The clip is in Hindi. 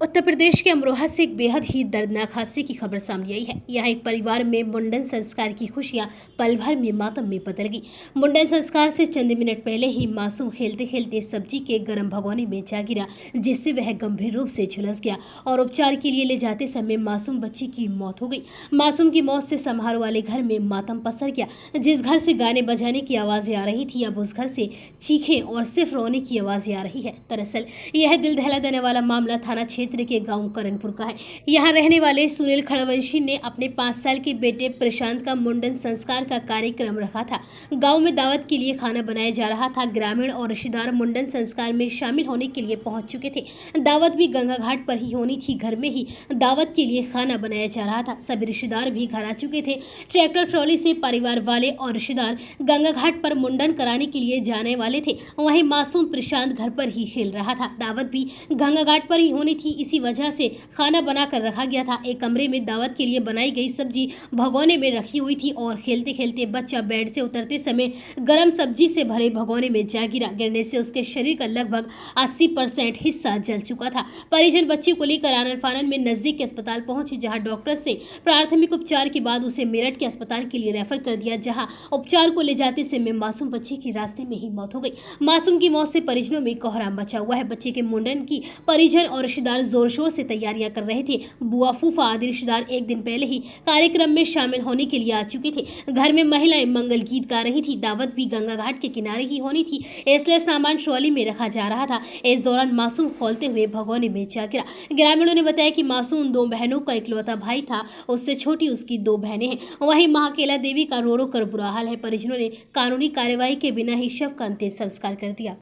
उत्तर प्रदेश के अमरोहा से एक बेहद ही दर्दनाक हादसे की खबर सामने आई है। यहाँ एक परिवार में मुंडन संस्कार की खुशियां पल भर में मातम में बदल गई। मुंडन संस्कार से चंद मिनट पहले ही मासूम खेलते खेलते सब्जी के गर्म भगोने में जा गिरा, जिससे वह गंभीर रूप से झुलस गया और उपचार के लिए ले जाते समय मासूम बच्ची की मौत हो गई। मासूम की मौत से समारोह वाले घर में मातम पसर गया। जिस घर से गाने बजाने की आवाजें आ रही थी, अब उस घर से चीखें और सिर्फ रोने की आवाजें आ रही है। दरअसल यह दिल दहला देने वाला मामला थाना क्षेत्र के गांव करणपुर का है। यहाँ रहने वाले सुनील खड़वंशी ने अपने 5 साल के बेटे प्रशांत का मुंडन संस्कार का कार्यक्रम रखा था। गांव में दावत के लिए खाना बनाया जा रहा था। ग्रामीण और रिश्तेदार मुंडन संस्कार में शामिल होने के लिए पहुंच चुके थे। दावत भी गंगा घाट पर ही होनी थी। घर में ही दावत के लिए खाना बनाया जा रहा था। सभी रिश्तेदार भी घर आ चुके थे। ट्रैक्टर ट्रॉली से परिवार वाले और रिश्तेदार गंगा घाट पर मुंडन कराने के लिए जाने वाले थे। वहीं मासूम प्रशांत घर पर ही खेल रहा था। दावत भी गंगा घाट पर ही होनी थी, इसी वजह से खाना बनाकर रखा गया था। एक कमरे में दावत के लिए बनाई गई सब्जी भगोने में रखी हुई थी और खेलते खेलते बच्चा बेड से उतरते समय गर्म सब्जी से भरे भगोने में जा गिरा। गिरने से उसके शरीर का लगभग 80% हिस्सा जल चुका था। परिजन बच्ची को लेकर आनन फानन में नजदीक के अस्पताल पहुंचे, जहां डॉक्टर से प्राथमिक उपचार के बाद उसे मेरठ के अस्पताल के लिए रेफर कर दिया, जहां उपचार को ले जाते समय मासूम बच्ची की रास्ते में ही मौत हो गई। मासूम की मौत से परिजनों में कोहराम मचा हुआ है। बच्चे के मुंडन की परिजन और रिश्तेदार जोर शोर से तैयारियां कर रहे थे। बुआ फूफा आदि रिश्तेदार एक दिन पहले ही कार्यक्रम में शामिल होने के लिए आ चुके थे। घर में महिलाएं मंगल गीत गा रही थी। दावत भी गंगा घाट के किनारे ही होनी थी, इसलिए सामान ट्रॉली में रखा जा रहा था। इस दौरान मासूम खोलते हुए भगोने में जा गिरा। ग्रामीणों ने बताया कि मासूम 2 बहनों का इकलौता भाई था। उससे छोटी उसकी 2 बहनें हैं। वहीं महाकेला देवी का रो रो कर बुरा हाल है। परिजनों ने कानूनी कार्यवाही के बिना ही शव का अंतिम संस्कार कर दिया।